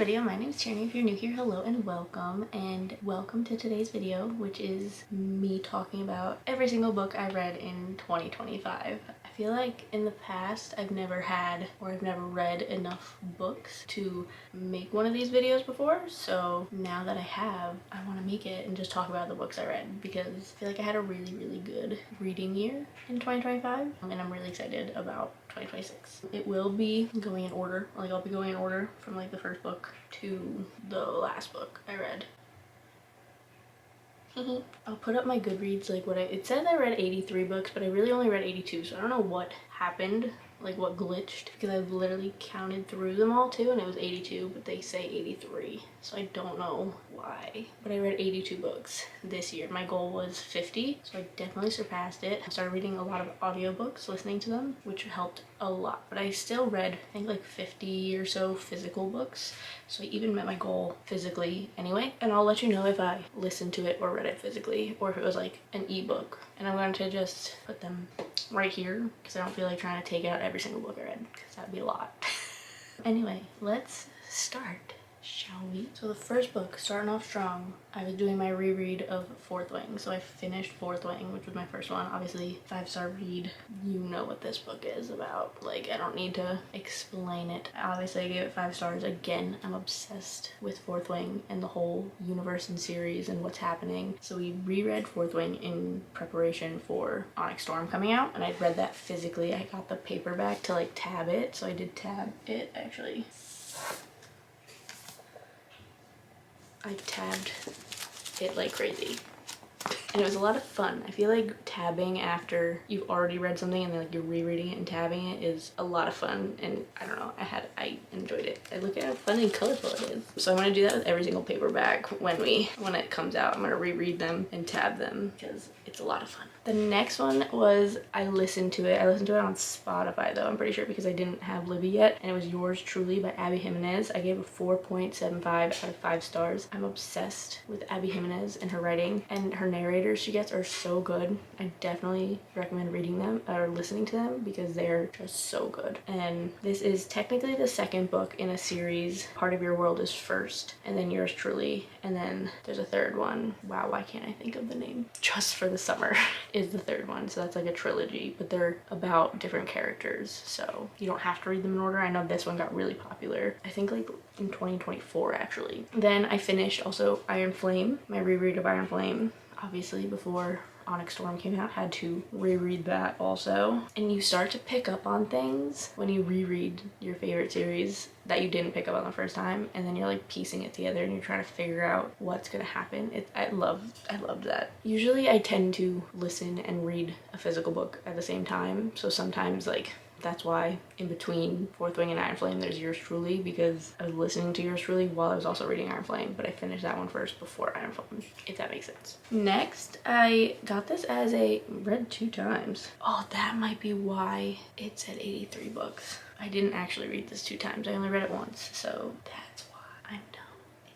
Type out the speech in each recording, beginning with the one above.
video. My name is Tierney. If you're new here, hello and welcome to today's video, which is me talking about every single book I read in 2025. I feel like in the past I've never read enough books to make one of these videos before, so now that I have, I want to make it and just talk about the books I read because I feel like I had a really good reading year in 2025 and I'm really excited about 2026. It will be going in order, I'll be going in order from like the first book to the last book I read. I'll put up my Goodreads, like it says I read 83 books, but I really only read 82, so I don't know what happened, like what glitched, because I've literally counted through them all too and it was 82, but they say 83, so I don't know why. But I read 82 books this year. My goal was 50, so I definitely surpassed it. I started reading a lot of audiobooks, listening to them, which helped a lot, but I still read I think like 50 or so physical books, so I even met my goal physically anyway. And I'll let you know if I listened to it or read it physically or if it was like an ebook, and I'm going to just put them right here because I don't feel like trying to take out every single book I read because that'd be a lot. Anyway, let's start, shall we? So the first book, starting off strong, I was doing my reread of Fourth Wing. So I finished Fourth Wing, which was my first one. Obviously, 5-star read. You know what this book is about. Like, I don't need to explain it. Obviously, I gave it 5 stars. Again, I'm obsessed with Fourth Wing and the whole universe and series and what's happening. So we reread Fourth Wing in preparation for Onyx Storm coming out. And I read that physically. I got the paperback to like tab it. So I did tab it, actually. I tabbed it like crazy and it was a lot of fun. I feel like tabbing after you've already read something and then like you're rereading it and tabbing it is a lot of fun, and I don't know, I enjoyed it. I look at how fun and colorful it is. So I'm gonna do that with every single paperback when it comes out. I'm gonna reread them and tab them because it's a lot of fun. The next one was, I listened to it on Spotify though, I'm pretty sure, because I didn't have Libby yet, and it was Yours Truly by Abby Jimenez. I gave it 4.75 out of 5 stars. I'm obsessed with Abby Jimenez and her writing, and her narrators she gets are so good. I definitely recommend reading them or listening to them because they're just so good. And this is technically the second book in a series. Part of Your World is first, and then Yours Truly, and then there's a third one. Wow, why can't I think of the name? Just for the Summer is the third one, so that's like a trilogy, but they're about different characters, so you don't have to read them in order. I know this one got really popular, I think like in 2024 actually. Then I finished also Iron Flame, my reread of Iron Flame, obviously before Onyx Storm came out, had to reread that also. And you start to pick up on things when you reread your favorite series that you didn't pick up on the first time, and then you're like piecing it together and you're trying to figure out what's gonna happen. I loved that. Usually I tend to listen and read a physical book at the same time, so sometimes like that's why in between Fourth Wing and Iron Flame there's Yours Truly, because I was listening to Yours Truly while I was also reading Iron Flame, but I finished that one first before Iron Flame, if that makes sense. Next, I got this as read 2 times. Oh, that might be why it said 83 books. I didn't actually read this 2 times. I only read it once, so that's why I'm dumb.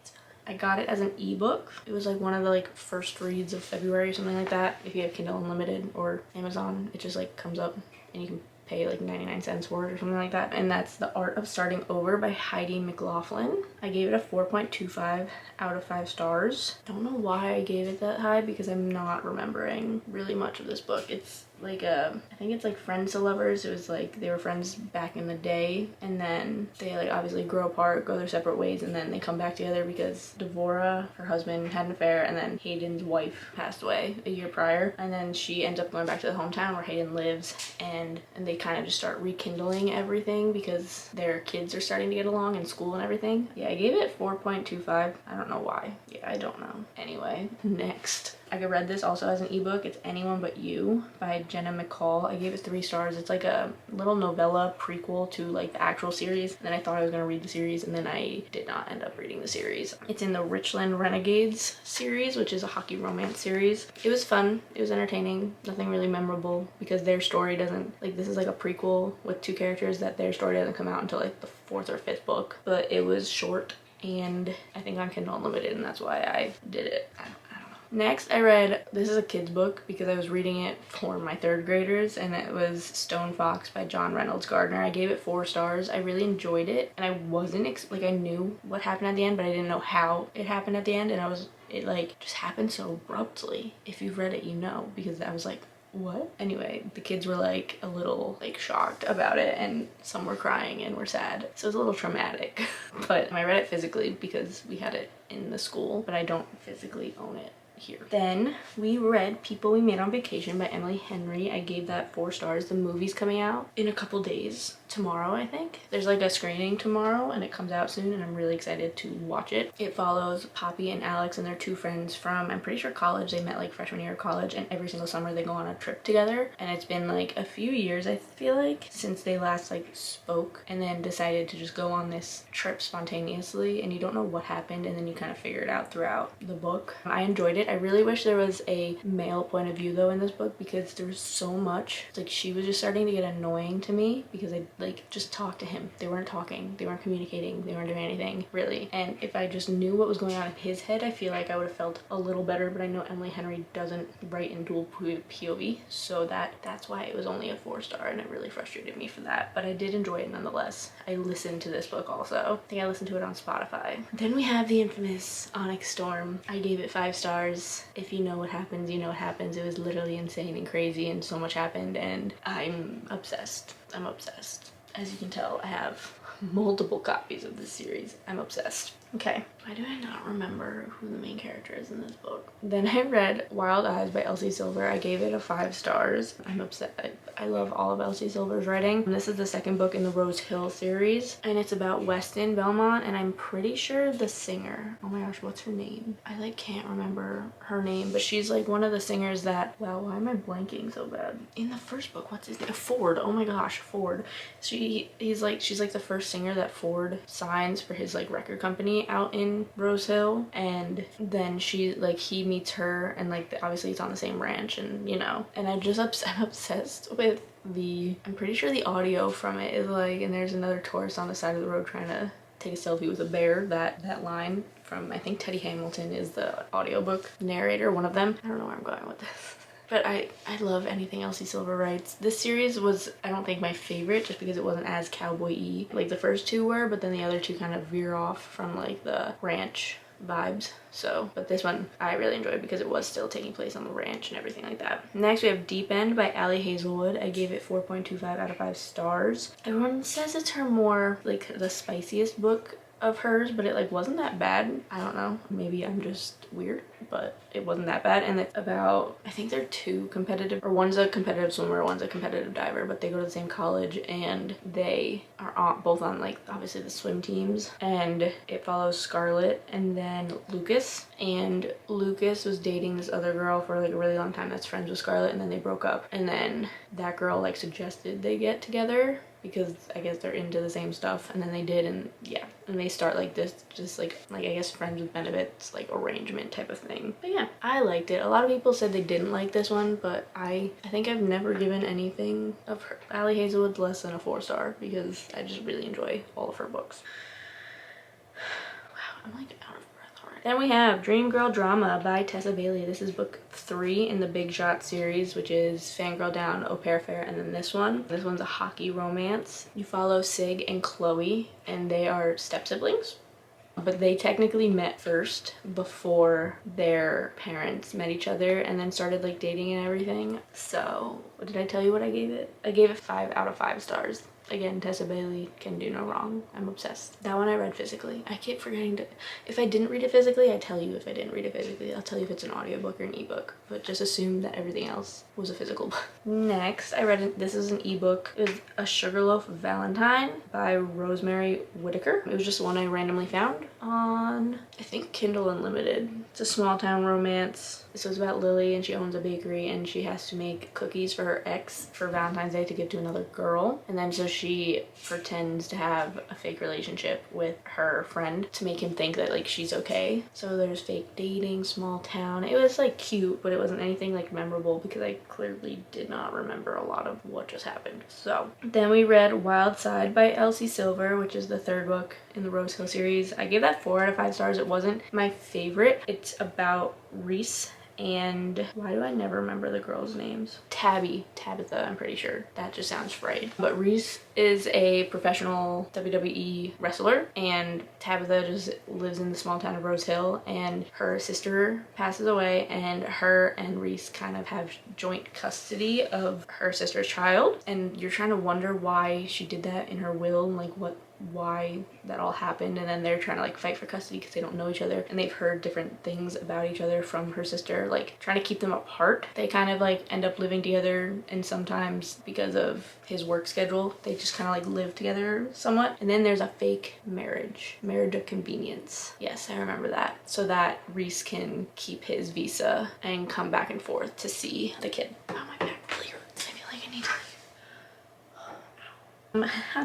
It's fine. I got it as an ebook. It was like one of the like first reads of February or something like that. If you have Kindle Unlimited or Amazon, it just like comes up and you can pay like 99 cents for it or something like that. And that's The Art of Starting Over by Heidi McLaughlin. I gave it a 4.25 out of 5 stars. Don't know why I gave it that high because I'm not remembering really much of this book. It's like I think it's like friends to lovers. It was like they were friends back in the day, and then they like obviously grow apart, go their separate ways, and then they come back together because Devora, her husband, had an affair, and then Hayden's wife passed away a year prior, and then she ends up going back to the hometown where Hayden lives, and they kind of just start rekindling everything because their kids are starting to get along in school and everything. Yeah, I gave it 4.25. I don't know why. Yeah, I don't know. Anyway, next. I read this also as an ebook. It's Anyone But You by Jenna McCall. I gave it 3 stars. It's like a little novella prequel to like the actual series. And then I thought I was gonna read the series, and then I did not end up reading the series. It's in the Richland Renegades series, which is a hockey romance series. It was fun. It was entertaining. Nothing really memorable because their story doesn't, like, this is like a prequel with 2 characters that their story doesn't come out until like the 4th or 5th book. But it was short, and I think on Kindle Unlimited, and that's why I did it. I don't know. Next, I read, this is a kid's book because I was reading it for my 3rd graders, and it was Stone Fox by John Reynolds Gardner. I gave it 4 stars. I really enjoyed it, and I wasn't, like, I knew what happened at the end, but I didn't know how it happened at the end, and it like just happened so abruptly. If you've read it, you know, because I was like, what? Anyway, the kids were like a little like shocked about it, and some were crying and were sad, so it was a little traumatic. But I read it physically because we had it in the school, but I don't physically own it here. Then we read People We Made on Vacation by Emily Henry. I gave that 4 stars. The movie's coming out in a couple days. Tomorrow, I think. There's like a screening tomorrow and it comes out soon, and I'm really excited to watch it. It follows Poppy and Alex and their 2 friends from, I'm pretty sure, college. They met like freshman year of college, and every single summer they go on a trip together. And it's been like a few years, I feel like, since they last like spoke, and then decided to just go on this trip spontaneously, and you don't know what happened, and then you kind of figure it out throughout the book. I enjoyed it. I really wish there was a male point of view though in this book, because there was so much. Like, she was just starting to get annoying to me because I like just talked to him. They weren't talking, they weren't communicating, they weren't doing anything really. And if I just knew what was going on in his head, I feel like I would have felt a little better. But I know Emily Henry doesn't write in dual POV, so that's why it was only a 4 star, and it really frustrated me for that. But I did enjoy it nonetheless. I listened to this book also. I think I listened to it on Spotify. Then we have the infamous Onyx Storm. I gave it 5 stars. If you know what happens, you know what happens. It was literally insane and crazy, and so much happened, and I'm obsessed. I'm obsessed. As you can tell, I have multiple copies of this series. I'm obsessed. Okay, why do I not remember who the main character is in this book? Then I read Wild Eyes by Elsie Silver. I gave it a 5 stars. I'm upset. I love all of Elsie Silver's writing. And this is the 2nd book in the Rose Hill series, and it's about Weston Belmont, and I'm pretty sure the singer, oh my gosh, what's her name? I like can't remember her name, but she's like one of the singers that, wow, why am I blanking so bad? In the 1st book, what's his name? Ford. Oh my gosh, Ford. She's like the first singer that Ford signs for his like record company out in Rose Hill, and then he meets her, and like obviously it's on the same ranch, and you know, and I'm obsessed with I'm pretty sure the audio from it is like, and there's another tourist on the side of the road trying to take a selfie with a bear. That line from, I think, Teddy Hamilton is the audiobook narrator, one of them. I don't know where I'm going with this. But I love anything Elsie Silver writes. This series was, I don't think, my favorite, just because it wasn't as cowboy-y like the first 2 were, but then the other 2 kind of veer off from like the ranch vibes. So, but this one I really enjoyed because it was still taking place on the ranch and everything like that. Next we have Deep End by Allie Hazelwood. I gave it 4.25 out of 5 stars. Everyone says it's her more like the spiciest book of hers, but it like wasn't that bad. I don't know, maybe I'm just weird, but it wasn't that bad. And it's about, I think they're 2 competitive, or one's a competitive swimmer, one's a competitive diver, but they go to the same college, and they are both on like obviously the swim teams. And it follows Scarlett and then Lucas, and Lucas was dating this other girl for like a really long time that's friends with Scarlett, and then they broke up, and then that girl like suggested they get together because I guess they're into the same stuff, and then they did, and yeah, and they start like this just like I guess friends with benefits like arrangement type of thing. But yeah, I liked it. A lot of people said they didn't like this one, but I think I've never given anything of her Allie Hazelwood less than a 4 star because I just really enjoy all of her books. Wow, I'm like out of breath already. Then we have Dream Girl Drama by Tessa Bailey. This is book 3 in the Big Shot series, which is Fangirl Down, Au Pair Fair, and then this one. This one's a hockey romance. You follow Sig and Chloe, and they are step siblings. But they technically met first before their parents met each other and then started like dating and everything. So, what did I tell you what I gave it? I gave it 5 out of 5 stars. Again, Tessa Bailey can do no wrong. I'm obsessed. That one I read physically. I keep forgetting to, if I didn't read it physically, I tell you if I didn't read it physically. I'll tell you if it's an audiobook or an ebook, but just assume that everything else was a physical book. Next, I read this is an ebook. It was A Sugarloaf Valentine by Rosemary Whitaker. It was just one I randomly found on, I think, Kindle Unlimited. It's a small town romance. So it's about Lily, and she owns a bakery, and she has to make cookies for her ex for Valentine's Day to give to another girl. And then so she pretends to have a fake relationship with her friend to make him think that like she's okay. So there's fake dating, small town. It was like cute, but it wasn't anything like memorable because I clearly did not remember a lot of what just happened. So then we read Wild Side by Elsie Silver, which is the 3rd book in the Rose Hill series. I gave that 4 out of 5 stars. It wasn't my favorite. It's about Reese and why do I never remember the girls' names? Tabitha, I'm pretty sure. That just sounds right. But Reese is a professional WWE wrestler, and Tabitha just lives in the small town of Rose Hill, and her sister passes away, and her and Reese kind of have joint custody of her sister's child, and you're trying to wonder why she did that in her will, and like why that all happened, and then they're trying to like fight for custody because they don't know each other, and they've heard different things about each other from her sister, like trying to keep them apart. They kind of like end up living together, and sometimes because of his work schedule they just kind of like live together somewhat. And then there's a fake marriage of convenience. Yes, I remember that, so that Reese can keep his visa and come back and forth to see the kid. Oh, my back really hurts. I feel like I need to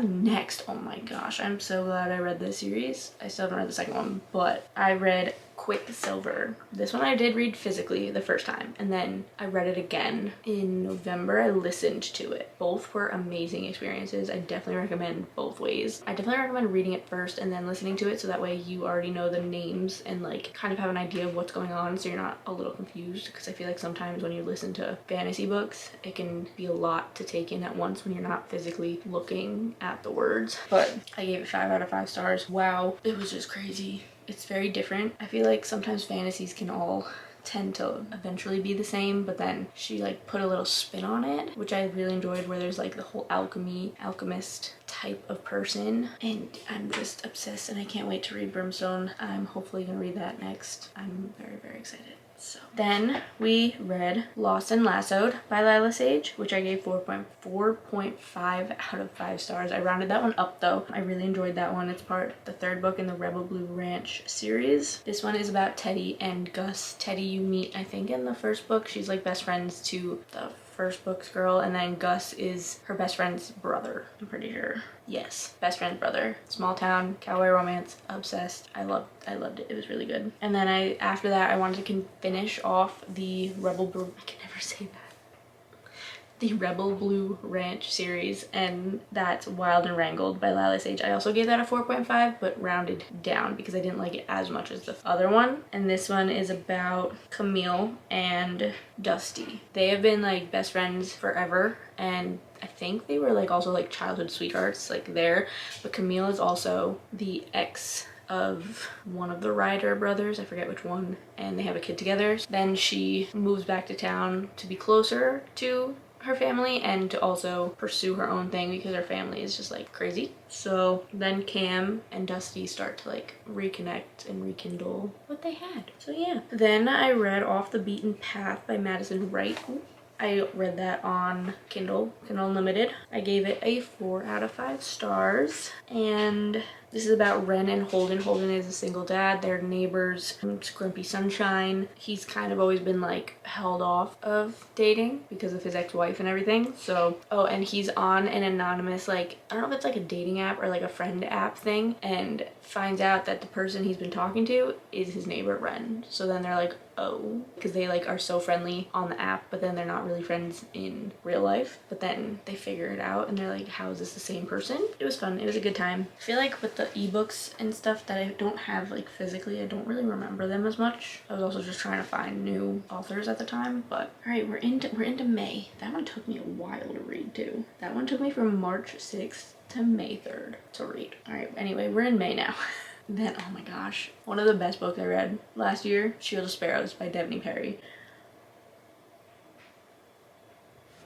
next, oh my gosh, I'm so glad I read this series. I still haven't read the second one, but I read Quicksilver. This one I did read physically the first time, and then I read it again in November. I listened to it. Both were amazing experiences. I definitely recommend both ways. I definitely recommend reading it first and then listening to it, so that way you already know the names and like kind of have an idea of what's going on, so you're not a little confused, because I feel like sometimes when you listen to fantasy books it can be a lot to take in at once when you're not physically looking at the words. But I gave it 5 out of 5 stars. Wow, it was just crazy. It's very different. I feel like sometimes fantasies can all tend to eventually be the same, but then she like put a little spin on it, which I really enjoyed, where there's like the whole alchemist type of person, and I'm just obsessed, and I can't wait to read Brimstone. I'm hopefully gonna read that next. I'm very, very excited. So then we read Lost and Lassoed by Lila Sage, which I gave 4.5 out of 5 stars. I rounded that one up though. I really enjoyed that one. It's the third book in the Rebel Blue Ranch series. This one is about Teddy and Gus. Teddy you meet, I think, in the first book. She's like best friends to the first book's girl, and then Gus is her best friend's brother, I'm pretty sure. Yes, best friend's brother. Small town, cowboy romance, obsessed. I loved it. It was really good. And then after that I wanted to finish off the Rebel Blue, I can never say that, the Rebel Blue Ranch series, and that's Wild and Wrangled by Lila Sage. I also gave that a 4.5, but rounded down because I didn't like it as much as the other one. And this one is about Camille and Dusty. They have been like best friends forever, and I think they were like also like childhood sweethearts like there, but Camille is also the ex of one of the Ryder brothers, I forget which one, and they have a kid together. Then she moves back to town to be closer to her family and to also pursue her own thing because her family is just like crazy. So then Cam and Dusty start to like reconnect and rekindle what they had. So yeah. Then I read Off the Beaten Path by Madison Wright. I read that on Kindle Unlimited. I gave it a 4 out of 5 stars, and this is about Ren and Holden. Holden is a single dad. They're neighbors. Grumpy Sunshine. He's kind of always been like held off of dating because of his ex-wife and everything. So, oh, and he's on an anonymous, like, I don't know if it's like a dating app or like a friend app thing, and finds out that the person he's been talking to is his neighbor Ren. So then they're like, oh, because they like are so friendly on the app, but then they're not really friends in real life. But then they figure it out and they're like, how is this the same person? It was fun. It was a good time. I feel like with the ebooks and stuff that I don't have like physically, I don't really remember them as much. I was also just trying to find new authors at the time. But all right, we're into May. That one took me a while to read too. That one took me from March 6th to May 3rd to read. All right, anyway, we're in May now. Then, oh my gosh, one of the best books I read last year, Shield of Sparrows by Devney Perry.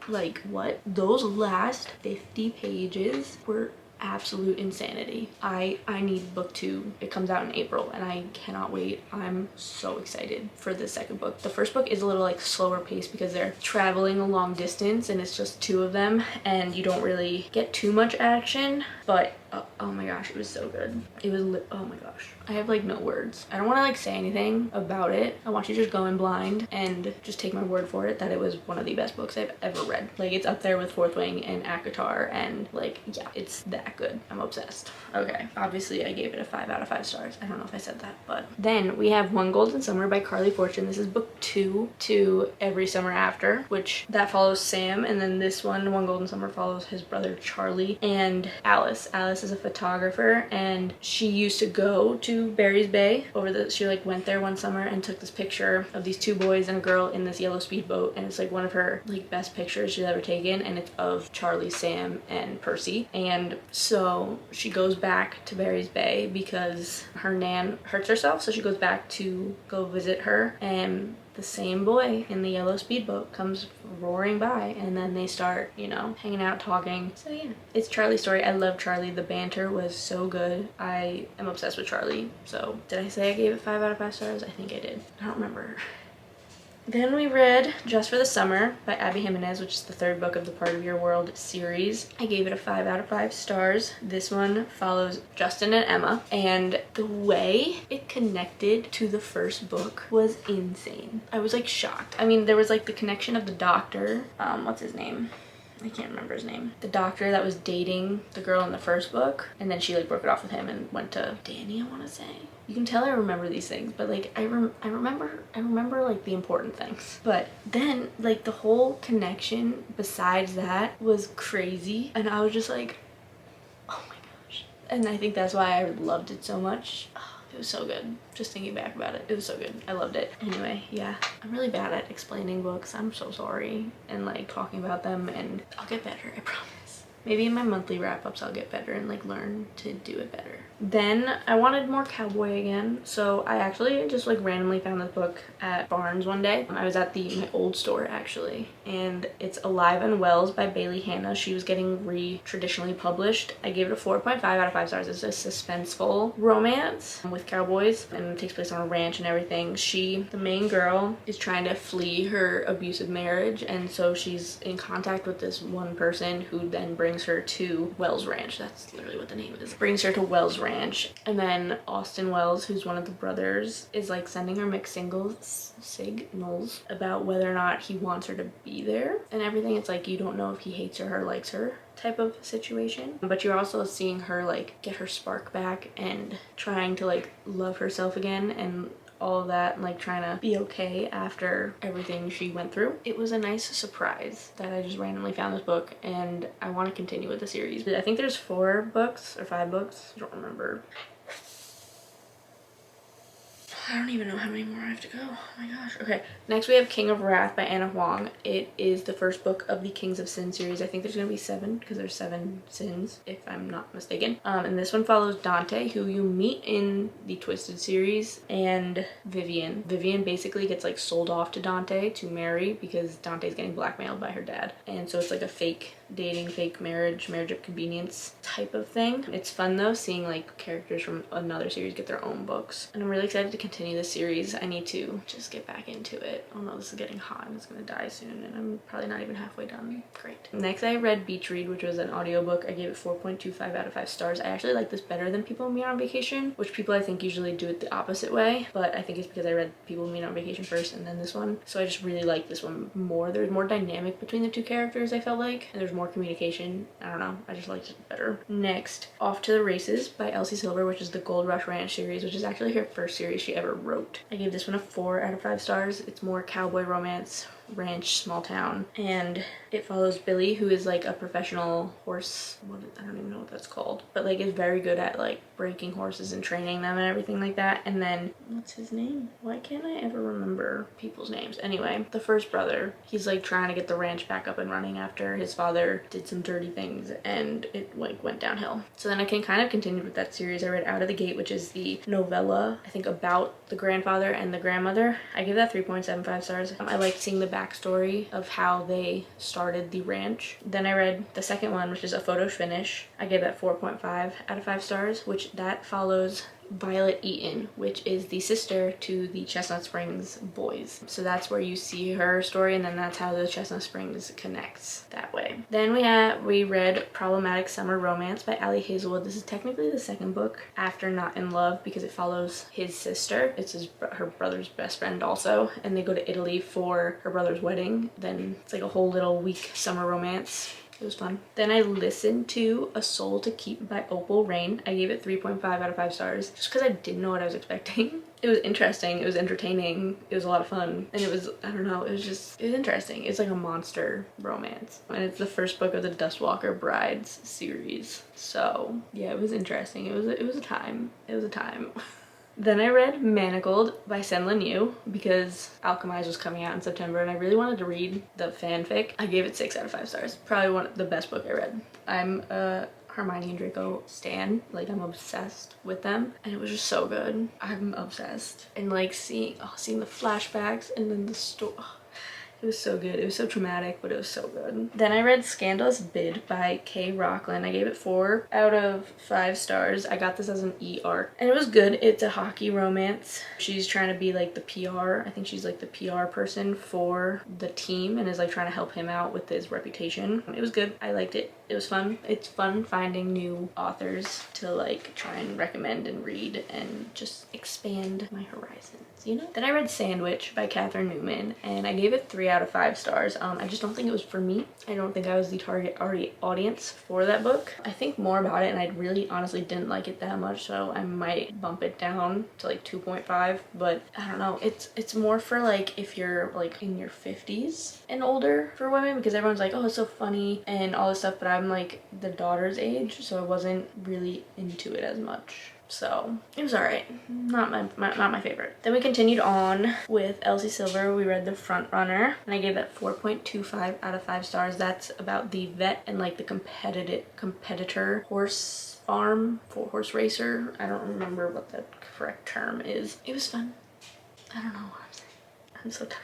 Like, what? Those last 50 pages were absolute insanity. I need book 2. It comes out in April and I cannot wait. I'm so excited for the second book. The first book is a little like slower paced because they're traveling a long distance and it's just 2 of them and you don't really get too much action, but oh my gosh, it was so good. It was oh my gosh, I have like no words. I don't want to like say anything about it. I want you to just go in blind and just take my word for it that it was one of the best books I've ever read. Like, it's up there with Fourth Wing and ACOTAR, and like, yeah, it's that good. I'm obsessed. Okay, obviously I gave it a 5 out of 5 stars. I don't know if I said that, but then we have One Golden Summer by Carly Fortune. This is book 2 to Every Summer After, which that follows Sam, and then this one, One Golden Summer, follows his brother Charlie and Alice. Alice is a photographer, and she used to go to Barry's Bay she like went there one summer and took this picture of these 2 boys and a girl in this yellow speedboat, and it's like one of her like best pictures she's ever taken, and it's of Charlie, Sam, and Percy. And so she goes back to Barry's Bay because her nan hurts herself, so she goes back to go visit her, and the same boy in the yellow speedboat comes roaring by, and then they start, you know, hanging out, talking. So yeah, it's Charlie's story. I love Charlie. The banter was so good. I am obsessed with Charlie. So did I say I gave it 5 out of 5 stars? I think I did. I don't remember. Then we read Just for the Summer by Abby Jimenez, which is the 3rd book of the Part of Your World series. I gave it a 5 out of 5 stars. This one follows Justin and Emma, and the way it connected to the first book was insane. I was like shocked. I mean, there was like the connection of the doctor, what's his name? I can't remember his name. The doctor that was dating the girl in the first book, and then she like broke it off with him and went to Danny, I want to say. You can tell I remember these things, but like I remember like the important things. But then like the whole connection besides that was crazy, and I was just like, oh my gosh. And I think that's why I loved it so much. It was so good. Just thinking back about it, it was so good. I loved it. Anyway, yeah, I'm really bad at explaining books. I'm so sorry. And like talking about them, and I'll get better, I promise. Maybe in my monthly wrap-ups I'll get better and like learn to do it better. Then I wanted more cowboy again, so I actually just like randomly found this book at Barnes one day. I was at my old store actually, and it's Alive and Wells by Bailey Hannah. She was getting traditionally published. I gave it a 4.5 out of 5 stars. It's a suspenseful romance with cowboys, and it takes place on a ranch and everything. The main girl, is trying to flee her abusive marriage, and so she's in contact with this one person who then brings her to Wells Ranch. That's literally what the name is. Brings her to Wells Ranch, and then Austin Wells, who's one of the brothers, is like sending her mixed signals about whether or not he wants her to be there and everything. It's like you don't know if he hates her or likes her type of situation, but you're also seeing her like get her spark back and trying to like love herself again and all of that, and like trying to be okay after everything she went through. It was a nice surprise that I just randomly found this book, and I want to continue with the series. I think there's 4 books or 5 books, I don't remember. I don't even know how many more I have to go. Oh my gosh. Okay, next we have King of Wrath by Anna Huang. It is the first book of the Kings of Sin series. I think there's gonna be 7 because there's 7 sins, if I'm not mistaken. And this one follows Dante, who you meet in the Twisted series, and Vivian. Vivian basically gets like sold off to Dante to marry because Dante's getting blackmailed by her dad. And so it's like a fake dating, fake marriage of convenience type of thing. It's fun though, seeing like characters from another series get their own books, and I'm really excited to continue this series. I need to just get back into it. Oh no, this is getting hot and it's gonna die soon, and I'm probably not even halfway done. Great. Next I read Beach Read, which was an audiobook. I gave it 4.25 out of 5 stars. I actually like this better than People Meet on Vacation, which people I think usually do it the opposite way, but I think it's because I read People Meet on Vacation first and then this one, so I just really like this one more. There's more dynamic between the 2 characters, I felt like, and there's more communication. I don't know, I just liked it better. Next, Off to the Races by Elsie Silver, which is the Gold Rush Ranch series, which is actually her first series she ever wrote. I gave this one a 4 out of 5 stars. It's more cowboy romance, ranch, small town, and it follows Billy, who is like a professional horse, I don't even know what that's called, but like is very good at like breaking horses and training them and everything like that. And then what's his name? Why can't I ever remember people's names? Anyway, the first brother, he's like trying to get the ranch back up and running after his father did some dirty things and it like went downhill. So then I can kind of continue with that series. I read Out of the Gate, which is the novella, I think, about the grandfather and the grandmother. I give that 3.75 stars. I liked seeing the backstory of how they started the ranch. Then I read the second one, which is A Photo Finish. I gave that 4.5 out of 5 stars, which that follows Violet Eaton, which is the sister to the Chestnut Springs boys. So that's where you see her story, and then that's how the Chestnut Springs connects that way. Then we read Problematic Summer Romance by Ali Hazelwood. This is technically the second book after Not in Love because it follows his sister. It's her brother's best friend also, and they go to Italy for her brother's wedding. Then it's like a whole little week summer romance. It was fun. Then I listened to A Soul to Keep by Opal Rain. I gave it 3.5 out of 5 stars just because I didn't know what I was expecting. It was interesting, it was entertaining, it was a lot of fun, and it was, I don't know, it was interesting. It's like a monster romance, and it's the first book of the Dustwalker Brides series. So yeah, it was interesting. It was a time. It was a time. Then I read Manacled by Sen Lin Yu because Alchemize was coming out in September and I really wanted to read the fanfic. I gave it 6 out of 5 stars. Probably the best book I read. I'm a Hermione and Draco stan. Like, I'm obsessed with them and it was just so good. I'm obsessed. And like seeing the flashbacks and then the story. It was so good. It was so traumatic, but it was so good. Then I read Scandalous Bid by Kay Rockland. I gave it 4 out of 5 stars. I got this as an e-arc and it was good. It's a hockey romance. She's trying to be like the PR. I think she's like the PR person for the team and is like trying to help him out with his reputation. It was good. I liked it. It was fun. It's fun finding new authors to like try and recommend and read and just expand my horizons, you know? Then I read Sandwich by Catherine Newman and I gave it 3 out of 5 stars. I just don't think it was for me. I don't think I was the target audience for that book. I think more about it and I really honestly didn't like it that much, so I might bump it down to like 2.5, but I don't know. It's more for like if you're like in your 50s and older for women, because everyone's like, oh, it's so funny and all this stuff, but I'm like the daughter's age, so I wasn't really into it as much. So it was alright. Not my favorite. Then we continued on with Elsie Silver. We read The Front Runner and I gave that 4.25 out of 5 stars. That's about the vet and like the competitor horse farm for horse racer. I don't remember what the correct term is. It was fun. I don't know what I'm saying. I'm so tired.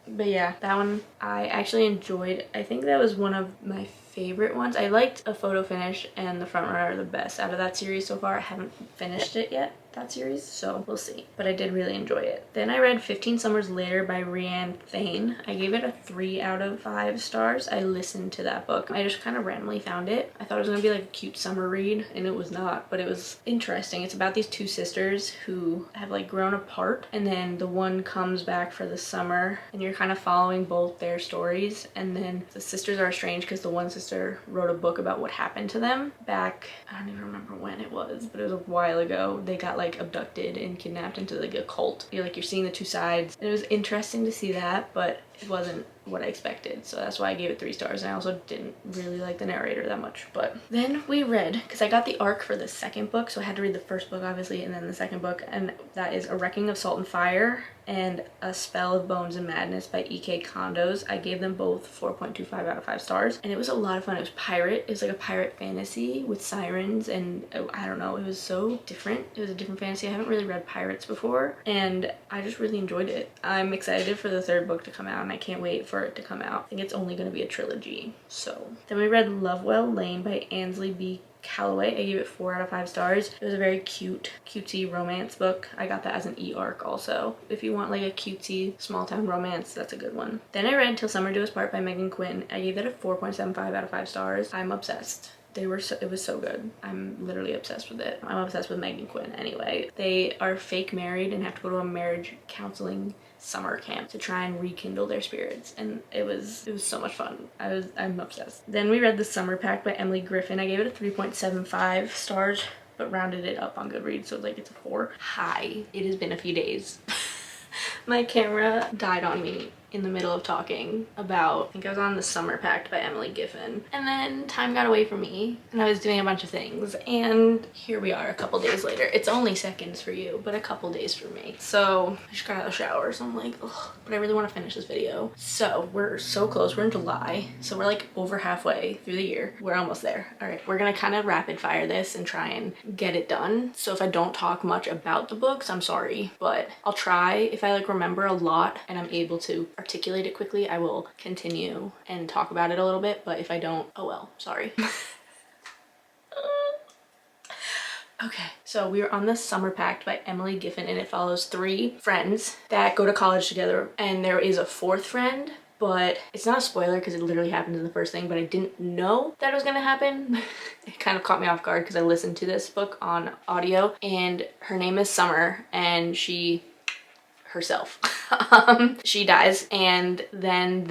But yeah, that one I actually enjoyed. I think that was one of my favorite ones. I liked A Photo Finish and The Front Runner the best out of that series so far. I haven't finished it yet, that series, so we'll see. But I did really enjoy it. Then I read 15 Summers Later by Rianne Thane. I gave it a 3 out of 5 stars. I listened to that book. I just kind of randomly found it. I thought it was gonna be like a cute summer read and it was not, but it was interesting. It's about these 2 sisters who have like grown apart and then the one comes back for the summer and you're kind of following both their stories, and then the sisters are estranged because the one sister wrote a book about what happened to them back, I don't even remember when it was, but it was a while ago. They got like abducted and kidnapped into like a cult. You're seeing the 2 sides and it was interesting to see that, but it wasn't what I expected, so that's why I gave it 3 stars. And I also didn't really like the narrator that much. But then we read, because I got the arc for the second book, so I had to read the first book obviously and then the second book, and that is A Wrecking of Salt and Fire and A Spell of Bones and Madness by E.K. Condos. I gave them both 4.25 out of 5 stars and it was a lot of fun. It was pirate. It was like a pirate fantasy with sirens and I don't know, it was so different. It was a different fantasy. I haven't really read pirates before and I just really enjoyed it. I'm excited for the 3rd book to come out and I can't wait for it to come out. I think it's only going to be a trilogy. So then we read Lovewell Lane by Ansley B. Calloway. I gave it 4 out of 5 stars. It was a very cutesy romance book. I got that as an e-arc also. If you want like a cutesy small town romance, that's a good one. Then I read Till Summer Do Us Part by Megan Quinn. I gave that a 4.75 out of 5 stars. I'm obsessed. It was so good. I'm literally obsessed with it. I'm obsessed with Megan Quinn anyway. They are fake married and have to go to a marriage counseling summer camp to try and rekindle their spirits, and it was so much fun. I'm obsessed. Then we read The Summer Pact by Emily Griffin. I gave it a 3.75 stars but rounded it up on Goodreads, so like it's a 4. Hi, it has been a few days. My camera died on me in the middle of talking about, I think I was on The Summer Pact by Emily Giffin, and then time got away from me and I was doing a bunch of things, and here we are a couple days later. It's only seconds for you, but a couple days for me. So I just got out of the shower, so I'm like, ugh, but I really want to finish this video. So we're so close. We're in July, so we're like over halfway through the year. We're almost there. All right, we're gonna kind of rapid fire this and try and get it done. So if I don't talk much about the books, I'm sorry, but I'll try. If I like remember a lot and I'm able to articulate it quickly, I will continue and talk about it a little bit, but if I don't, oh well, sorry. Okay, so we are on The Summer Pact by Emily Giffin, and it follows 3 friends that go to college together, and there is a 4th friend, but it's not a spoiler because it literally happens in the first thing, but I didn't know that it was gonna happen. It kind of caught me off guard because I listened to this book on audio, and her name is Summer, and she dies, and then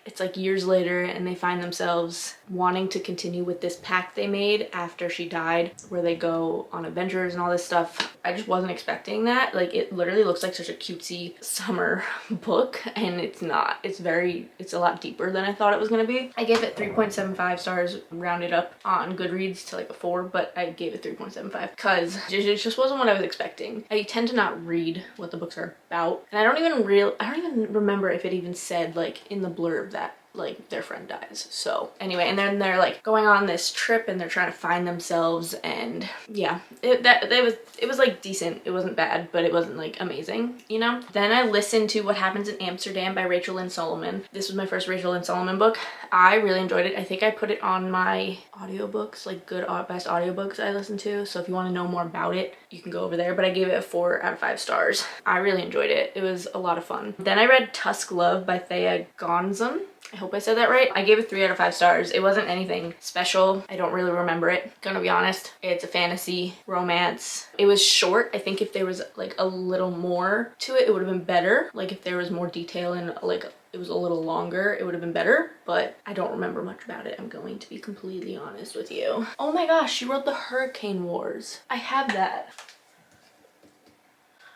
It's like years later and they find themselves wanting to continue with this pact they made after she died, where they go on adventures and all this stuff. I just wasn't expecting that. Like, it literally looks like such a cutesy summer book, and it's not. It's a lot deeper than I thought it was gonna be. I gave it 3.75 stars, rounded up on Goodreads to like a 4, but I gave it 3.75 because it just wasn't what I was expecting. I tend to not read what the books are about, and I don't even remember if it even said like in the blurb that like their friend dies. So anyway, and then they're like going on this trip and they're trying to find themselves, and yeah, it was like decent. It wasn't bad, but it wasn't like amazing, you know. Then I listened to What Happens in Amsterdam by Rachel Lynn Solomon. This was my first Rachel Lynn Solomon book. I really enjoyed it. I think I put it on my audiobooks, like best audiobooks I listen to, so if you want to know more about it, you can go over there. But I gave it a 4 out of 5 stars. I really enjoyed it. It was a lot of fun. Then I read Tusk Love by Thea Gonzon. I hope I said that right. I gave it 3 out of 5 stars. It wasn't anything special. I don't really remember it, gonna be honest. It's a fantasy romance. It was short. I think if there was like a little more to it, it would have been better. Like if there was more detail and like it was a little longer, it would have been better, but I don't remember much about it. I'm going to be completely honest with you. Oh my gosh, she wrote the Hurricane Wars. I have that.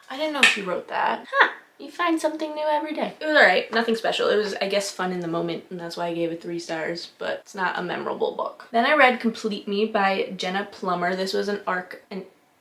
I didn't know she wrote that. Huh. You find something new every day. It was alright, nothing special. It was, I guess, fun in the moment, and that's why I gave it 3 stars, but it's not a memorable book. Then I read Complete Me by Jenna Plummer. This was an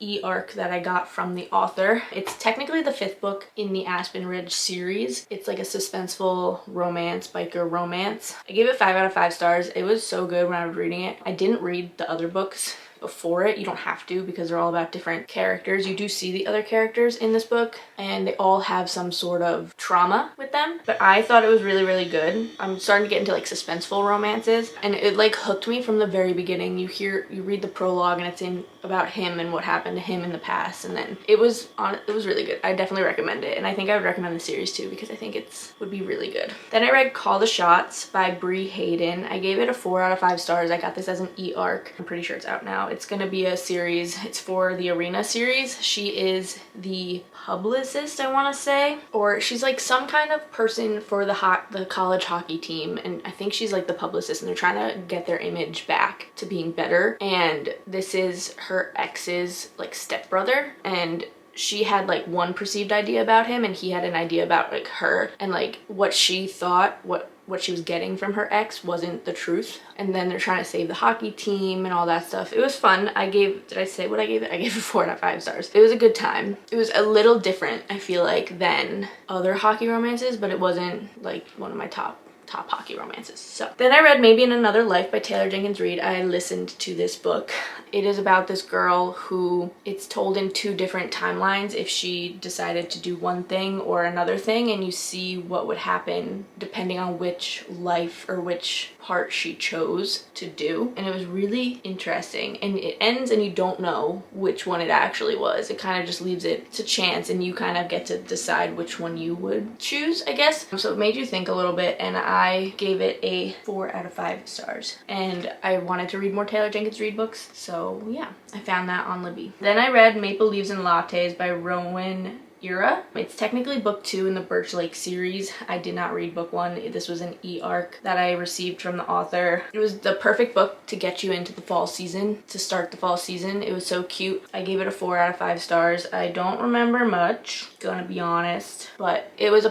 e-arc that I got from the author. It's technically the 5th book in the Aspen Ridge series. It's like a suspenseful romance, biker romance. I gave it 5 out of 5 stars. It was so good when I was reading it. I didn't read the other books before it. You don't have to, because they're all about different characters. You do see the other characters in this book, and they all have some sort of trauma with them, but I thought it was really, really good. I'm starting to get into like suspenseful romances, and it like hooked me from the very beginning. You read the prologue and it's about him and what happened to him in the past, and then it was really good. I definitely recommend it, and I think I would recommend the series too, because I think would be really good. Then I read Call the Shots by Bree Hayden. I gave it a 4 out of 5 stars. I got this as an e-arc. I'm pretty sure it's out now. It's gonna be a series. It's for the Arena series. She is the publicist, I want to say, or she's like some kind of person for the college hockey team, and I think she's like the publicist, and they're trying to get their image back to being better. And this is her ex's like stepbrother, and she had like one perceived idea about him, and he had an idea about like her, and like what she thought, what she was getting from her ex wasn't the truth. And then they're trying to save the hockey team and all that stuff. It was fun. Did I say what I gave it? I gave it 4 out of 5 stars. It was a good time. It was a little different, I feel like, than other hockey romances, but it wasn't like one of my top hockey romances. So then I read Maybe in Another Life by Taylor Jenkins Reid. I listened to this book. It is about this girl who, it's told in 2 different timelines if she decided to do one thing or another thing, and you see what would happen depending on which life or which part she chose to do. And it was really interesting, and it ends and you don't know which one it actually was. It kind of just leaves it to chance, and you kind of get to decide which one you would choose, I guess. So it made you think a little bit, and I gave it a 4 out of 5 stars. And I wanted to read more Taylor Jenkins Reid books, so yeah, I found that on Libby. Then I read Maple Leaves and Lattes by Rowan Ira. It's technically book 2 in the Birch Lake series. I did not read book 1. This was an e-arc that I received from the author. It was the perfect book to get you into the fall season, to start the fall season. It was so cute. I gave it a 4 out of 5 stars. I don't remember much, gonna be honest, but it was a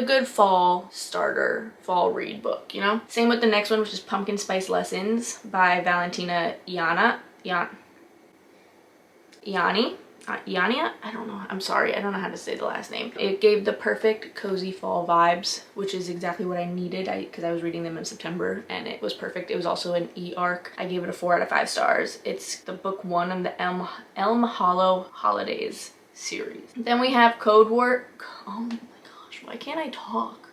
good fall starter, fall read book, you know? Same with the next one, which is Pumpkin Spice Lessons by Valentina Iania? I don't know. I'm sorry. I don't know how to say the last name. It gave the perfect cozy fall vibes, which is exactly what I needed because I was reading them in September, and it was perfect. It was also an e-arc. I gave it a 4 out of 5 stars. It's the book 1 in the Elm Hollow Holidays series. Then we have Code Word. Oh my gosh, why can't I talk?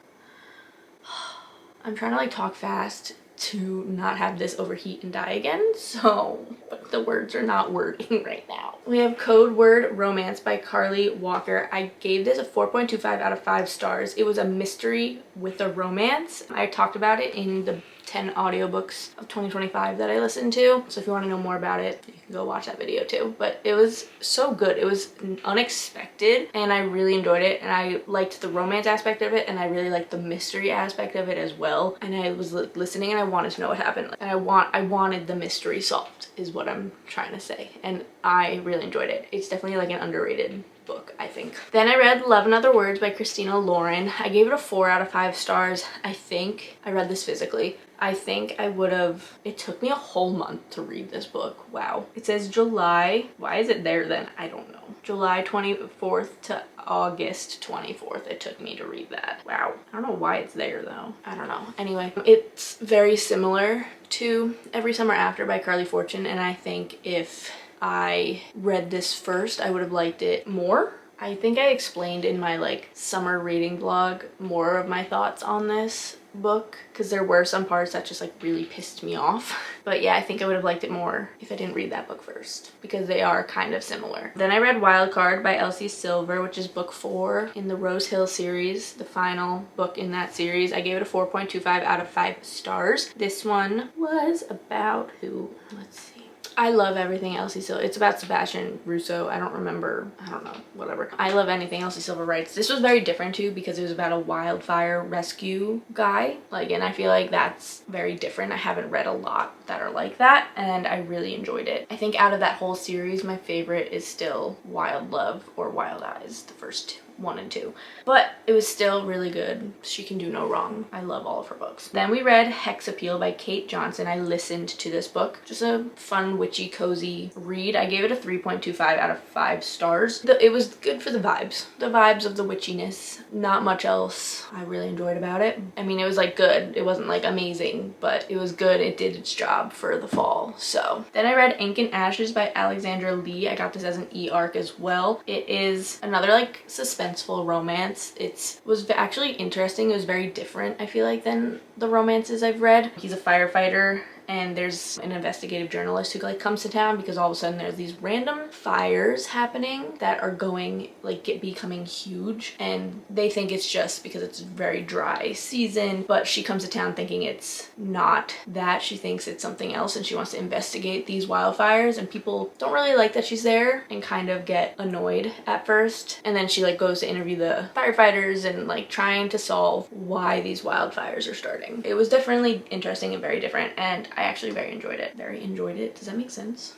I'm trying to like talk fast to not have this overheat and die again, but the words are not wording right now. We have Code Word Romance by Carly Walker. I gave this a 4.25 out of 5 stars. It was a mystery with a romance. I talked about it in the 10 audiobooks of 2025 that I listened to. So if you want to know more about it, you can go watch that video too. But it was so good. It was unexpected and I really enjoyed it. And I liked the romance aspect of it and I really liked the mystery aspect of it as well. And I was listening and I wanted to know what happened. And I wanted the mystery solved is what I'm trying to say. And I really enjoyed it. It's definitely like an underrated book, I think. Then I read Love and Other Words by Christina Lauren. I gave it a 4 out of 5 stars. I think I read this physically. I think I would have, it took me a whole month to read this book. Wow. It says July, why is it there then? I don't know. July 24th to August 24th it took me to read that. Wow. I don't know why it's there though. I don't know. Anyway, it's very similar to Every Summer After by Carly Fortune, and I think if I read this first, I would have liked it more. I think I explained in my like summer reading vlog more of my thoughts on this book because there were some parts that just like really pissed me off. But yeah, I think I would have liked it more if I didn't read that book first because they are kind of similar. Then I read Wild Card by Elsie Silver, which is book 4 in the Rose Hill series, the final book in that series. I gave it a 4.25 out of 5 stars. This one was about who? Let's see. I love everything Elsie Silver. It's about Sebastian Russo. I don't know, whatever. I love anything Elsie Silver writes. This was very different too because it was about a wildfire rescue guy. Like, and I feel like that's very different. I haven't read a lot that are like that and I really enjoyed it. I think out of that whole series, my favorite is still Wild Love or Wild Eyes, the first 1 and 2, but it was still really good. She can do no wrong. I love all of her books. Then we read Hex Appeal by Kate Johnson. I listened to this book. Just a fun, witchy, cozy read. I gave it a 3.25 out of 5 stars. It was good for the vibes of the witchiness. Not much else I really enjoyed about it. I mean, it was like good. It wasn't like amazing, but it was good. It did its job for the fall. So then I read Ink and Ashes by Alexandra Lee. I got this as an e-arc as well. It is another like suspenseful romance. It was actually interesting. It was very different, I feel like, than the romances I've read. He's a firefighter and there's an investigative journalist who like comes to town because all of a sudden there's these random fires happening that are going like becoming huge, and they think it's just because it's a very dry season, but she comes to town thinking it's not that. She thinks it's something else and she wants to investigate these wildfires, and people don't really like that she's there and kind of get annoyed at first, and then she like goes to interview the firefighters and like trying to solve why these wildfires are starting. It was definitely interesting and very different, and I actually very enjoyed it. Very enjoyed it. Does that make sense?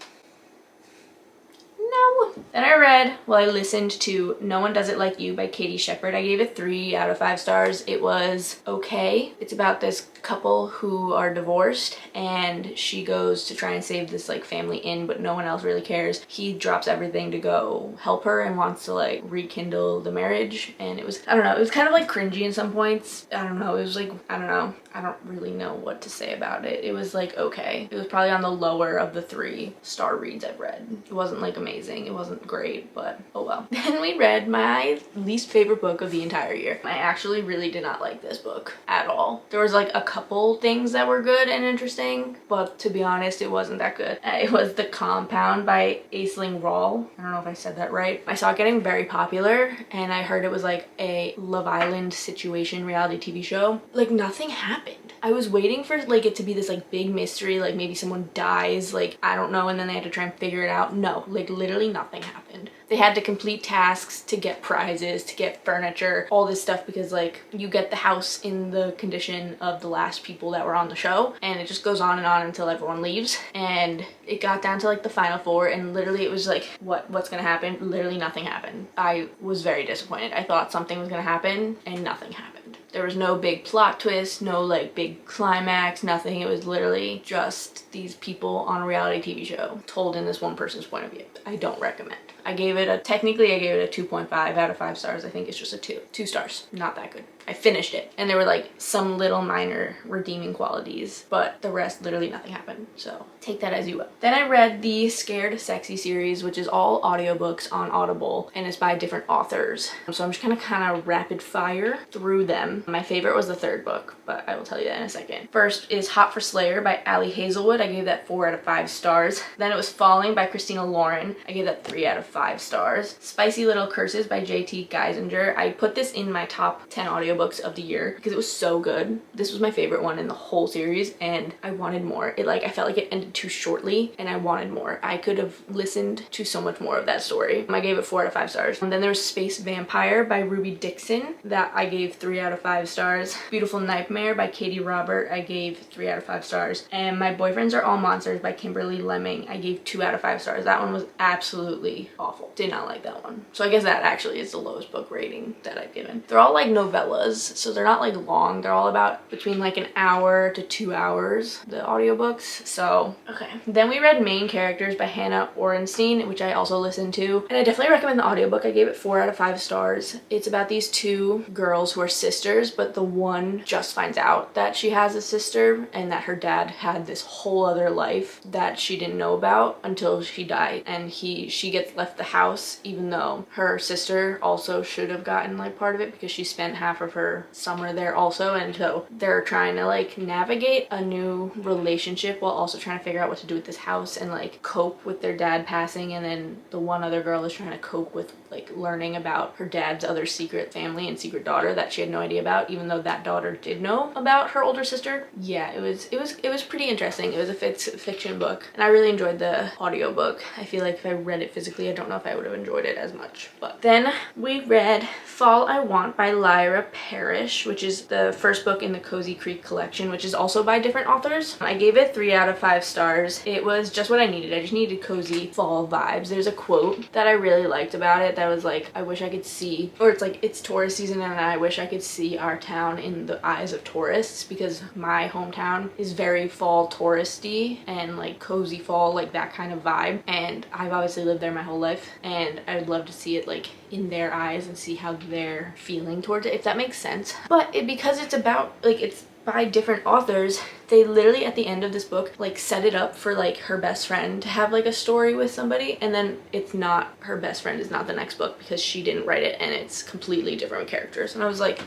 No. Then I listened to No One Does It Like You by Katie Shepherd. I gave it 3 out of 5 stars. It was okay. It's about this couple who are divorced and she goes to try and save this like family inn, but no one else really cares. He drops everything to go help her and wants to like rekindle the marriage, and it was, I don't know, it was kind of like cringy in some points. I don't know, it was like, I don't know, I don't really know what to say about it. It was like okay. It was probably on the lower of the 3-star reads I've read. It wasn't like amazing, it wasn't great, but oh well. Then we read my least favorite book of the entire year. I actually really did not like this book at all. There was like a couple things that were good and interesting, but to be honest, it wasn't that good. It was The Compound by Aisling Rawle. I don't know if I said that right. I saw it getting very popular and I heard it was like a Love Island situation reality TV show. Like nothing happened. I was waiting for like it to be this like big mystery, like maybe someone dies, like I don't know, and then they had to try and figure it out. No, like literally nothing happened. They had to complete tasks to get prizes, to get furniture, all this stuff, because like you get the house in the condition of the last people that were on the show, and it just goes on until everyone leaves. And it got down to like the final 4 and literally it was like what's gonna happen? Literally nothing happened. I was very disappointed. I thought something was gonna happen and nothing happened. There was no big plot twist, no like big climax, nothing. It was literally just these people on a reality TV show told in this one person's point of view. I don't recommend. Technically I gave it a 2.5 out of 5 stars. I think it's just a 2 stars. Not that good. I finished it and there were like some little minor redeeming qualities, but the rest, literally nothing happened. So take that as you will. Then I read the Scared Sexy series, which is all audiobooks on Audible and it's by different authors. So I'm just gonna kind of rapid fire through them. My favorite was the 3rd book, but I will tell you that in a second. First is Hot for Slayer by Ali Hazelwood. I gave that 4 out of 5 stars. Then it was Falling by Christina Lauren. I gave that 3 out of 5 stars. Spicy Little Curses by J.T. Geisinger. I put this in my top 10 audiobooks of the year because it was so good. This was my favorite one in the whole series and I wanted more. I felt like it ended too shortly and I wanted more. I could have listened to so much more of that story. I gave it 4 out of 5 stars. And then there was Space Vampire by Ruby Dixon that I gave 3 out of 5 stars. Beautiful Nightmare by Katie Robert, I gave 3 out of 5 stars. And My Boyfriends Are All Monsters by Kimberly Lemming, I gave 2 out of 5 stars. That one was absolutely awful. Did not like that one. So I guess that actually is the lowest book rating that I've given. They're all like novellas, so they're not like long. They're all about between like an hour to 2 hours, the audiobooks. So, okay. Then we read Main Characters by Hannah Orenstein, which I also listened to. And I definitely recommend the audiobook. I gave it 4 out of 5 stars. It's about these 2 girls who are sisters, but the one just finds out that she has a sister and that her dad had this whole other life that she didn't know about until she died. And she gets left the house even though her sister also should have gotten like part of it because she spent half of her summer there also. And so they're trying to like navigate a new relationship while also trying to figure out what to do with this house and like cope with their dad passing. And then the one other girl is trying to cope with like learning about her dad's other secret family and secret daughter that she had no idea about, even though that daughter did know about her older sister. Yeah, it was pretty interesting. It was a fiction book and I really enjoyed the audiobook. I feel like if I read it physically, I don't know if I would have enjoyed it as much. But then we read Fall I Want by Lyra Parrish, which is the first book in the Cozy Creek collection, which is also by different authors. I gave it 3 out of 5 stars. It was just what I needed. I just needed cozy fall vibes. There's a quote that I really liked about it that was like, I wish I could see, or it's like, it's tourist season and I wish I could see our town in the eyes of tourists, because my hometown is very fall touristy and like cozy fall, like that kind of vibe. And I've obviously lived there my whole life and I'd love to see it like in their eyes and see how they're feeling towards it, if that makes sense. But because it's about like, it's by different authors, they literally at the end of this book like set it up for like her best friend to have like a story with somebody, and then it's not, her best friend is not the next book because she didn't write it and it's completely different characters. And I was like,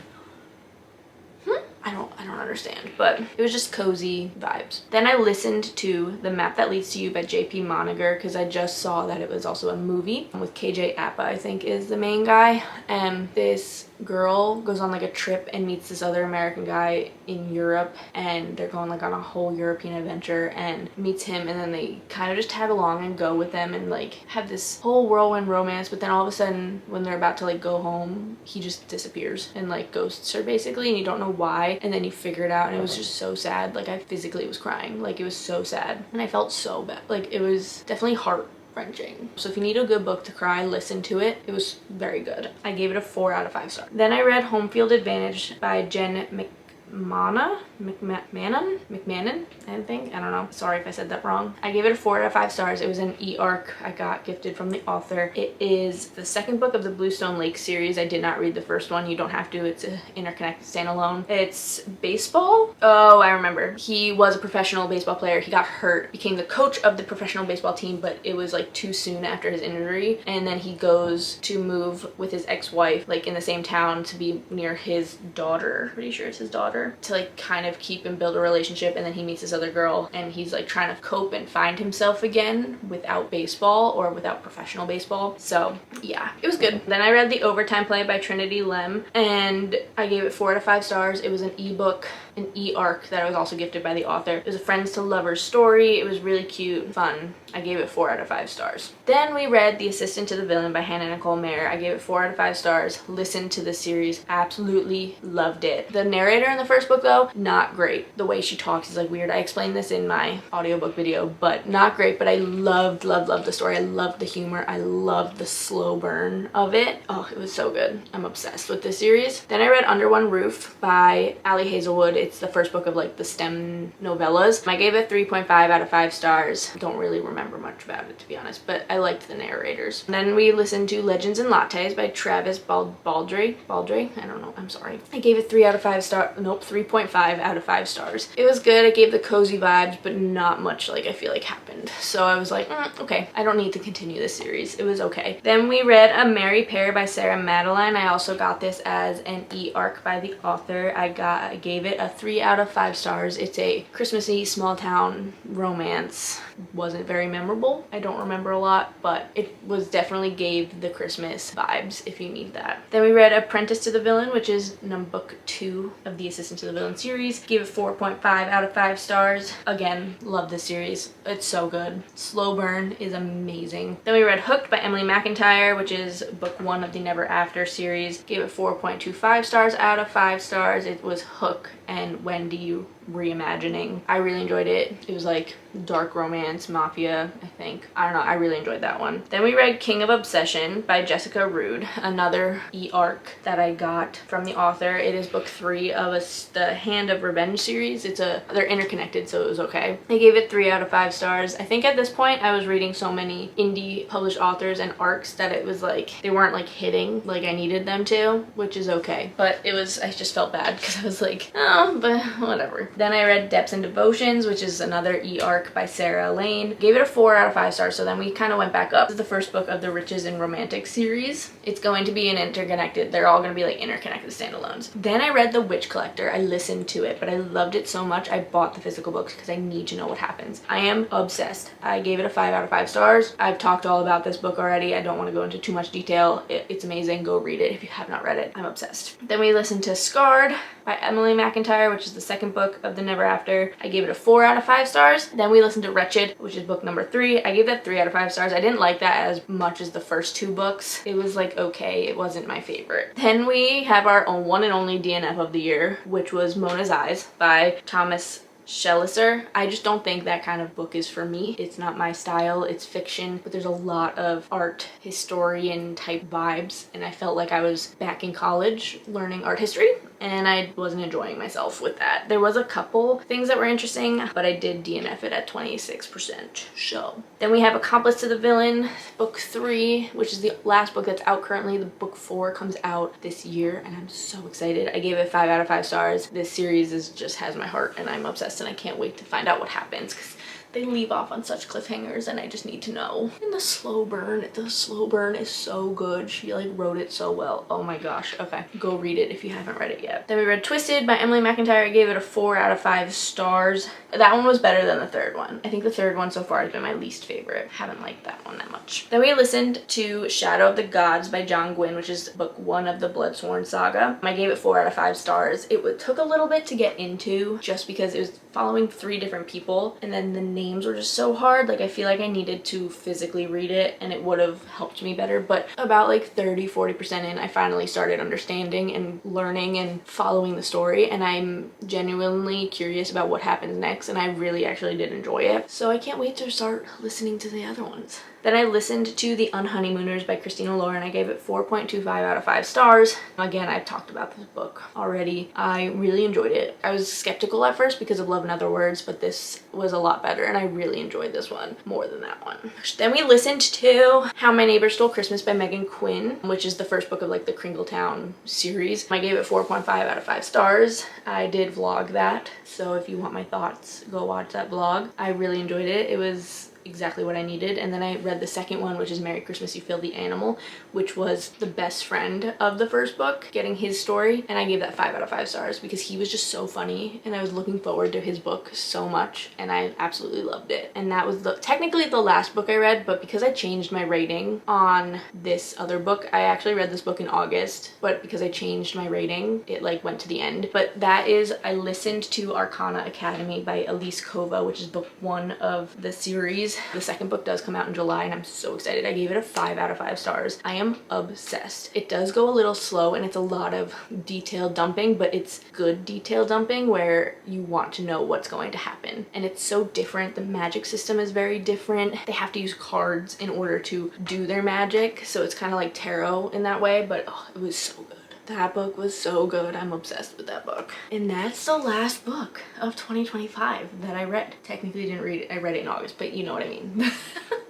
I don't understand, but it was just cozy vibes. Then I listened to The Map That Leads to You by J.P. Monager because I just saw that it was also a movie with KJ Apa, I think is the main guy. And this girl goes on like a trip and meets this other American guy in Europe, and they're going like on a whole European adventure and meets him, and then they kind of just tag along and go with them and like have this whole whirlwind romance. But then all of a sudden when they're about to like go home, he just disappears and like ghosts her basically, and you don't know why, and then you figure it out. And it was just so sad. Like I physically was crying. Like it was so sad and I felt so bad. Like it was definitely heart-wrenching. So if you need a good book to cry, listen to it. It was very good. I gave it a 4 out of 5 stars. Then I read Home Field Advantage by Jen McMahon, I think. I don't know. Sorry if I said that wrong. I gave it a 4 out of 5 stars. It was an e-arc I got gifted from the author. It is the second book of the Bluestone Lake series. I did not read the first one. You don't have to. It's an interconnected standalone. It's baseball. Oh, I remember. He was a professional baseball player. He got hurt, became the coach of the professional baseball team, but it was like too soon after his injury. And then he goes to move with his ex-wife like in the same town to be near his daughter. Pretty sure it's his daughter, to like kind of keep and build a relationship. And then he meets this other girl and he's like trying to cope and find himself again without baseball, or without professional baseball. So yeah, it was good. Then I read The Overtime Play by Trinity Lem and I gave it 4 out of 5 stars. It was an ebook, an e-arc that I was also gifted by the author. It was a friends to lovers story. It was really cute, fun. I gave it 4 out of 5 stars. Then we read The Assistant to the Villain by Hannah Nicole Mayer. I gave it 4 out of 5 stars. Listened to the series, absolutely loved it. The narrator in the first book though, not great. The way she talks is like weird. I explained this in my audiobook video, but not great. But I loved the story. I loved the humor. I loved the slow burn of it. Oh, it was so good. I'm obsessed with this series. Then I read Under One Roof by Allie Hazelwood. It's the first book of like the STEM novellas. I gave it 3.5 out of 5 stars. Don't really remember much about it, to be honest, but I liked the narrators. And then we listened to Legends and Lattes by Travis Baldry. I don't know. I'm sorry. I gave it 3.5 out of 5 stars. It was good. I gave the cozy vibes, but not much like I feel like happened happened. So I was like, okay, I don't need to continue this series. It was okay. Then we read A Merry Pair by Sarah Madeline. I also got this as an e-arc by the author. I gave it a 3 out of 5 stars. It's a Christmassy small town romance. Wasn't very memorable. I don't remember a lot, but it was definitely gave the Christmas vibes if you need that. Then we read Apprentice to the Villain, which is book 2 of the Assistant to the Villain series. Gave it 4.5 out of 5 stars. Again, love this series. It's so good. Slow burn is amazing. Then we read Hooked by Emily McIntyre, which is book 1 of the Never After series. Gave it 4.25 stars out of 5 stars. It was Hook and Wendy reimagining. I really enjoyed it. It was like dark romance, mafia, I think. I don't know, I really enjoyed that one. Then we read King of Obsession by Jessica Rude, another e-arc that I got from the author. It is book 3 of the Hand of Revenge series. They're interconnected, so it was okay. I gave it 3 out of 5 stars. I think at this point I was reading so many indie published authors and arcs that it was like they weren't like hitting like I needed them to, which is okay. But I just felt bad because I was like, oh, but whatever. Then I read Depths and Devotions, which is another e-arc by Sarah Lane. Gave it a 4 out of 5 stars, so then we kind of went back up. This is the first book of the Riches and Romantic series. It's going to be an interconnected, they're all going to be like interconnected standalones. Then I read The Witch Collector. I listened to it, but I loved it so much I bought the physical books because I need to know what happens. I am obsessed. I gave it a 5 out of 5 stars. I've talked all about this book already. I don't want to go into too much detail. It's amazing. Go read it if you have not read it. I'm obsessed. Then we listened to Scarred by Emily McIntyre, which is the second book of the Never After. I gave it a 4 out of 5 stars. Then we listened to Wretched, which is book number 3. I gave that 3 out of 5 stars. I didn't like that as much as the first 2 books. It was like okay, it wasn't my favorite. Then we have our own one and only DNF of the year, which was Mona's Eyes by Thomas Schellisser. I just don't think that kind of book is for me. It's not my style. It's fiction, but there's a lot of art historian type vibes, and I felt like I was back in college learning art history, and I wasn't enjoying myself with that. There was a couple things that were interesting, but I did DNF it at 26%. So then we have Accomplice to the Villain, book 3, which is the last book that's out currently. The book 4 comes out this year, and I'm so excited. I gave it 5 out of 5 stars. This series just has my heart, and I'm obsessed, and I can't wait to find out what happens because they leave off on such cliffhangers and I just need to know. And the slow burn is so good. She like wrote it so well. Oh my gosh. Okay, go read it if you haven't read it yet. Then we read Twisted by Emily McIntyre. I gave it a 4 out of 5 stars. That one was better than the third one. I think the third one so far has been my least favorite. Haven't liked that one that much. Then we listened to Shadow of the Gods by John Gwynne, which is book 1 of the Bloodsworn saga. I gave it 4 out of 5 stars. It took a little bit to get into just because it was following 3 different people, and then the names were just so hard. Like I feel like I needed to physically read it and it would have helped me better, but about like 30-40% in, I finally started understanding and learning and following the story, and I'm genuinely curious about what happens next, and I really actually did enjoy it. So I can't wait to start listening to the other ones. Then I listened to The Unhoneymooners by Christina Lauren. I gave it 4.25 out of 5 stars. Again, I've talked about this book already. I really enjoyed it. I was skeptical at first because of Love in Other Words, but this was a lot better, and I really enjoyed this one more than that one. Then we listened to How My Neighbor Stole Christmas by Megan Quinn, which is the first book of like the Kringletown series. I gave it 4.5 out of 5 stars. I did vlog that, so if you want my thoughts, go watch that vlog. I really enjoyed it. It was exactly what I needed. And then I read the second one, which is Merry Christmas You Filthy Animal, which was the best friend of the first book getting his story, and I gave that 5 out of 5 stars because he was just so funny and I was looking forward to his book so much, and I absolutely loved it. And that was technically the last book I read, but because I changed my rating on this other book, I actually read this book in August, but because I changed my rating, it like went to the end. But that is, I listened to Arcana Academy by Elise Kova, which is book 1 of the series. The second book does come out in July, and I'm so excited. I gave it a 5 out of 5 stars. I am obsessed. It does go a little slow, and it's a lot of detail dumping, but it's good detail dumping where you want to know what's going to happen. And it's so different. The magic system is very different. They have to use cards in order to do their magic, so it's kind of like tarot in that way, but oh, it was so good. That book was so good. I'm obsessed with that book. And that's the last book of 2025 that I read. Technically didn't read it. I read it in August, but you know what I mean.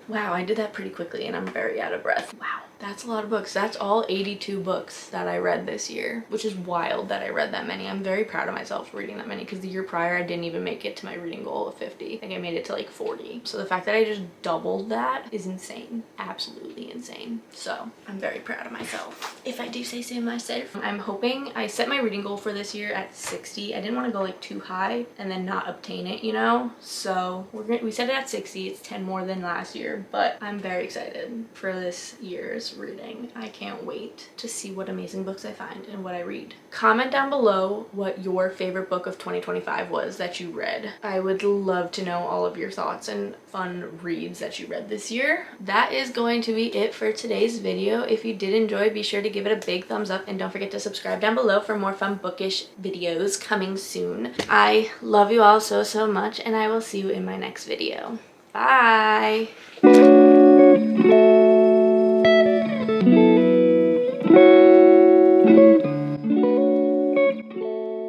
Wow, I did that pretty quickly and I'm very out of breath. Wow. That's a lot of books. That's all 82 books that I read this year, which is wild that I read that many. I'm very proud of myself for reading that many because the year prior I didn't even make it to my reading goal of 50. I think I made it to like 40. So the fact that I just doubled that is insane. Absolutely insane. So I'm very proud of myself, if I do say so myself. I'm hoping I set my reading goal for this year at 60. I didn't want to go like too high and then not obtain it, you know? So we set it at 60. It's 10 more than last year, but I'm very excited for this year's reading. I can't wait to see what amazing books I find and what I read. Comment down below what your favorite book of 2025 was that you read. I would love to know all of your thoughts and fun reads that you read this year. That is going to be it for today's video. If you did enjoy, be sure to give it a big thumbs up and don't forget to subscribe down below for more fun bookish videos coming soon. I love you all so much, and I will see you in my next video. Bye!